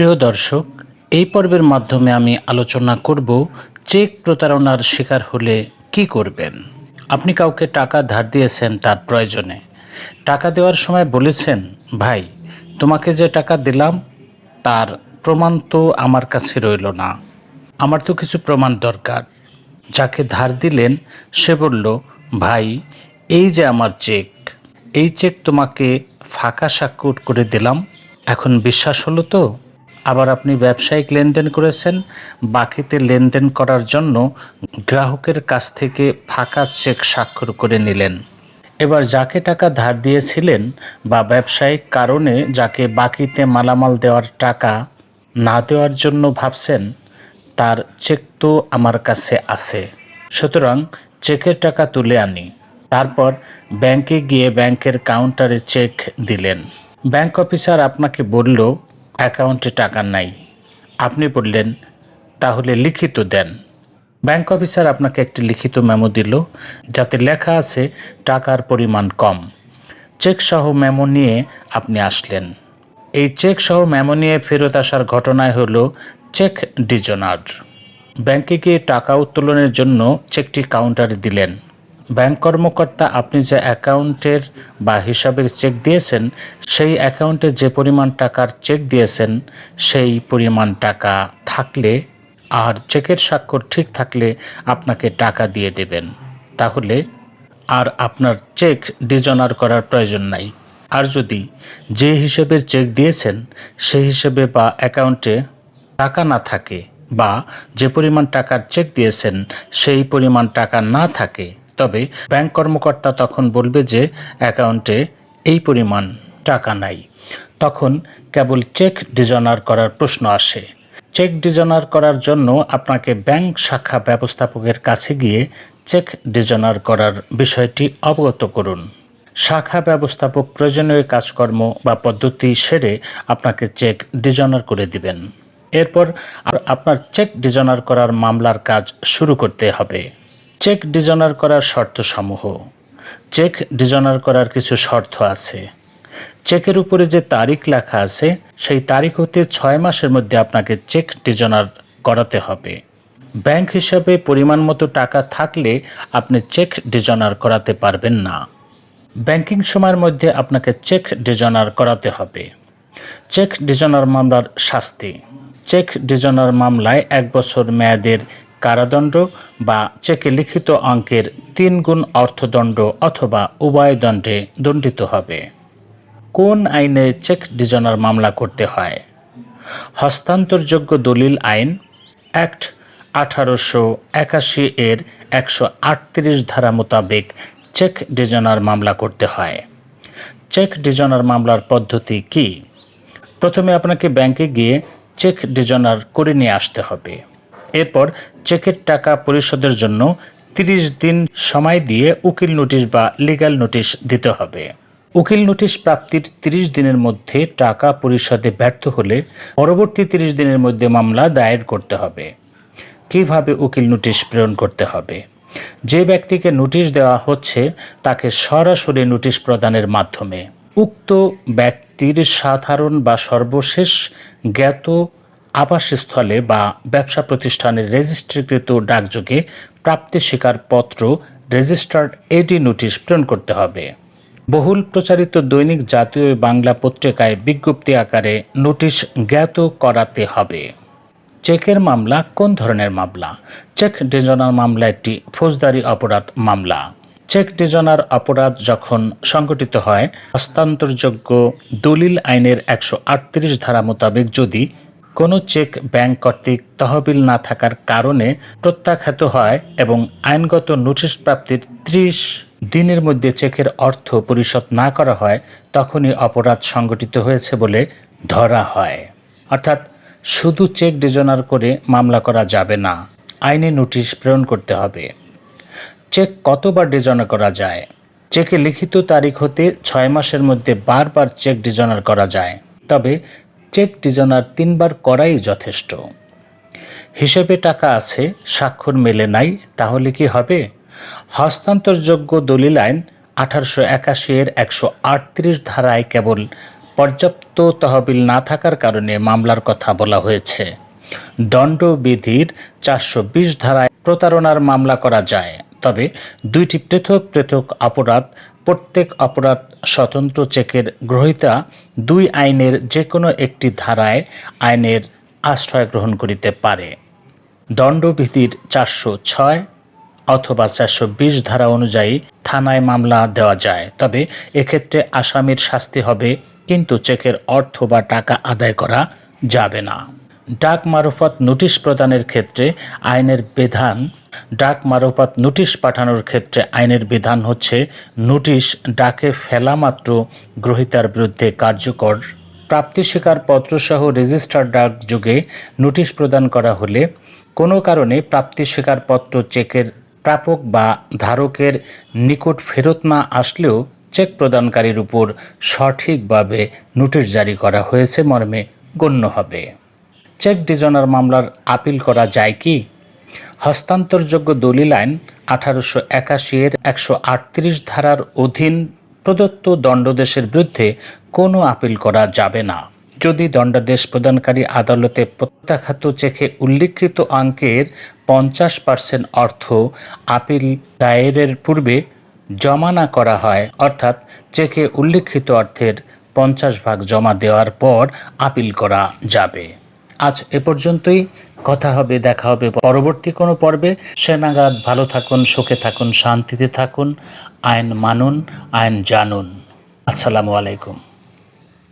প্রিয় দর্শক, এই পর্বের মাধ্যমে আমি আলোচনা করব চেক প্রতারণার শিকার হলে কি করবেন। আপনি কাউকে টাকা ধার দিয়েছেন তার প্রয়োজনে। টাকা দেওয়ার সময় বলেছেন, ভাই তোমাকে যে টাকা দিলাম তার প্রমাণ তো আমার কাছে রইল না, আমার তো কিছু প্রমাণ দরকার। যাকে ধার দিলেন সে বলল, ভাই এই যে আমার চেক, এই চেক তোমাকে ফাঁকা স্বাক্ষর করে দিলাম, এখন বিশ্বাস হলো তো? আবার আপনি ব্যবসায়িক লেনদেন করেছেন, বাকিতে লেনদেন করার জন্য গ্রাহকের কাছ থেকে ফাঁকা চেক স্বাক্ষর করে নিলেন। এবার যাকে টাকা ধার দিয়েছিলেন বা ব্যবসায়িক কারণে যাকে বাকিতে মালামাল দেওয়ার টাকা না দেওয়ার জন্য ভাবছেন, তার চেক তো আমার কাছে আছে, সুতরাং চেকের টাকা তুলে আনি। তারপর ব্যাংকে গিয়ে ব্যাংকের কাউন্টারে চেক দিলেন। ব্যাংক অফিসার আপনাকে বলল অ্যাকাউন্টে টাকা নাই। আপনি বললেন তাহলে লিখিত দেন। ব্যাংক অফিসার আপনাকে একটি লিখিত মেমো দিল, যাতে লেখা আছে টাকার পরিমাণ কম। চেক সহ মেমো নিয়ে আপনি আসলেন। এই চেক সহ মেমো নিয়ে ফেরত আসার ঘটনায় হলো চেক ডিজনার। ব্যাংকে গিয়ে টাকা উত্তোলনের জন্য চেকটি কাউন্টারে দিলেন। ব্যাংক কর্মকর্তা আপনি যে অ্যাকাউন্টের বা হিসাবের চেক দিয়েছেন, সেই অ্যাকাউন্টে যে পরিমাণ টাকার চেক দিয়েছেন সেই পরিমাণ টাকা থাকলে আর চেকের স্বাক্ষর ঠিক থাকলে আপনাকে টাকা দিয়ে দেবেন। তাহলে আর আপনার চেক ডিজনার করার প্রয়োজন নাই। আর যদি যে হিসেবের চেক দিয়েছেন সেই হিসেবে বা অ্যাকাউন্টে টাকা না থাকে, বা যে পরিমাণ টাকার চেক দিয়েছেন সেই পরিমাণ টাকা না থাকে, তবে ব্যাংক কর্মকর্তা তখন বলবে যে অ্যাকাউন্টে এই পরিমাণ টাকা নাই। তখন কেবল চেক ডিজনার করার প্রশ্ন আসে। চেক ডিজনার করার জন্য আপনাকে ব্যাংক শাখা ব্যবস্থাপকের কাছে গিয়ে চেক ডিজনার করার বিষয়টি অবগত করুন। শাখা ব্যবস্থাপক প্রয়োজনীয় কাজকর্ম বা পদ্ধতি সেরে আপনাকে চেক ডিজনার করে দিবেন। এরপর আপনার চেক ডিজনার করার মামলার কাজ শুরু করতে হবে। চেক ডিজনার করার শর্তসমূহ। চেক ডিজনার করার কিছু শর্ত আছে। চেকের উপরে যে তারিখ লেখা আছে সেই তারিখ হতে 6 মাসের মধ্যে আপনাকে চেক ডিজনার করাতে হবে। ব্যাংক হিসাবে পরিমাণ মতো টাকা থাকলে আপনি চেক ডিজনার করাতে পারবেন না। ব্যাংকিং সময়ের মধ্যে আপনাকে চেক ডিজনার করাতে হবে। চেক ডিজনার মামলার শাস্তি। চেক ডিজনার মামলায় 1 বছর মেয়াদের কারাদণ্ড বা চেকে লিখিত অঙ্কের 3 গুণ অর্থদণ্ড অথবা উভয় দণ্ডে দণ্ডিত হবে। কোন আইনে চেক ডিজনার মামলা করতে হয়? হস্তান্তরযোগ্য দলিল আইন অ্যাক্ট 1881 এর 138 ধারা মোতাবেক চেক ডিজনার মামলা করতে হয়। চেক ডিজনার মামলার পদ্ধতি কি? প্রথমে আপনাকে ব্যাংকে গিয়ে চেক ডিজনার করে নিয়ে আসতে হবে। এরপর চেকের টাকা পরিশোধের জন্য 30 দিন সময় দিয়ে উকিল নোটিশ বা লিগ্যাল নোটিশ দিতে হবে। উকিল নোটিশ প্রাপ্তির 30 দিনের মধ্যে টাকা পরিশোধে ব্যর্থ হলে পরবর্তী 30 দিনের মধ্যে মামলা দায়ের করতে হবে। কিভাবে উকিল নোটিশ প্রেরণ করতে হবে? যে ব্যক্তিকে নোটিশ দেওয়া হচ্ছে তাকে সরাসরি নোটিশ প্রদানের মাধ্যমে উক্ত ব্যক্তির সাধারণ বা সর্বশেষ জ্ঞাত আবাসস্থলে বা ব্যবসা প্রতিষ্ঠানের রেজিস্ট্রিকৃত ডাকযোগে প্রাপ্তি স্বীকার পত্র রেজিস্টার্ড এডি নোটিশ প্রেরণ করতে হবে। বহুল প্রচারিত দৈনিক জাতীয় বাংলা পত্রিকায় বিজ্ঞপ্তি আকারে নোটিশ জ্ঞাত করাতে হবে। চেকের মামলা কোন ধরনের মামলা? চেক ডিজনার মামলা একটি ফৌজদারি অপরাধ মামলা। চেক ডিজনার অপরাধ যখন সংঘটিত হয় হস্তান্তরযোগ্য দলিল আইনের 138 ধারা মোতাবেক যদি কোনো চেক ব্যাংক কর্তৃক তহবিল না থাকার কারণে প্রত্যাখ্যাত হয় এবং আইনগত নোটিশ প্রাপ্তির 30 দিনের মধ্যে চেকের অর্থ পরিশোধ না করা হয়, তখনই অপরাধ সংঘটিত হয়েছে বলে ধরা হয়। অর্থাৎ শুধু চেক ডিজনার করে মামলা করা যাবে না, আইনি নোটিশ প্রেরণ করতে হবে। চেক কতবার ডিজনার করা যায়? চেকে লিখিত তারিখ হতে 6 মাসের মধ্যে বারবার চেক ডিজনার করা যায়, তবে চেক ডিজনার 3 বার করাই যথেষ্ট। হিসেবে টাকা আছে, স্বাক্ষর মেলে নাই, তাহলে কি হবে? হস্তান্তরযোগ্য দলিল আইন 1881 এর 138 ধারায় কেবল পর্যাপ্ত তহবিল না থাকার কারণে মামলার কথা বলা হয়েছে। দণ্ডবিধির 420 ধারায় প্রতারণার মামলা করা যায়, তবে দুইটি পৃথক পৃথক অপরাধ। প্রত্যেক অপরাধ স্বতন্ত্র চেকের গ্রহীতা দুই আইনের যে কোনো একটি ধারায় আইনের আশ্রয় গ্রহণ করিতে পারে। দণ্ডবিধির 406 অথবা 420 ধারা অনুযায়ী থানায় মামলা দেওয়া যায়, তবে এক্ষেত্রে আসামির শাস্তি হবে, কিন্তু চেকের অর্থ বা টাকা আদায় করা যাবে না। ডাক মারফত নোটিশ প্রদানের ক্ষেত্রে আইনের বিধান ডাক মারফত নোটিশ পাঠানোর ক্ষেত্রে আইনের বিধান হচ্ছে, নোটিশ ডাকে ফেলা মাত্র গ্রহীতার বিরুদ্ধে কার্যকর। প্রাপ্তি স্বীকারপত্রসহ রেজিস্টার ডাকযোগে নোটিশ প্রদান করা হলে কোনো কারণে প্রাপ্তি স্বীকারপত্র চেকের প্রাপক বা ধারকের নিকট ফেরত না আসলেও চেক প্রদানকারীর উপর সঠিকভাবে নোটিশ জারি করা হয়েছে মর্মে গণ্য হবে। চেক ডিজনার মামলার আপিল করা যায় কি? হস্তান্তরযোগ্য দলিল আইন 1881 138 ধারার অধীন প্রদত্ত দণ্ডাদেশের বিরুদ্ধে কোনো আপিল করা যাবে না। যদি দণ্ডাদেশ প্রদানকারী আদালতে প্রত্যাখ্যাত চেকে উল্লিখিত অঙ্কের 50% অর্থ আপিল দায়েরের পূর্বে জমা না করা হয়, অর্থাৎ চেকে উল্লিখিত অর্থের 50 ভাগ জমা দেওয়ার পর আপিল করা যাবে। আজ এ পর্যন্তই। কথা হবে, দেখা হবে পরবর্তী কোনো পর্বে। সে নাগাদ ভালো থাকুন, সুখে থাকুন, শান্তিতে থাকুন। আইন মানুন, আইন জানুন। আসসালামু আলাইকুম।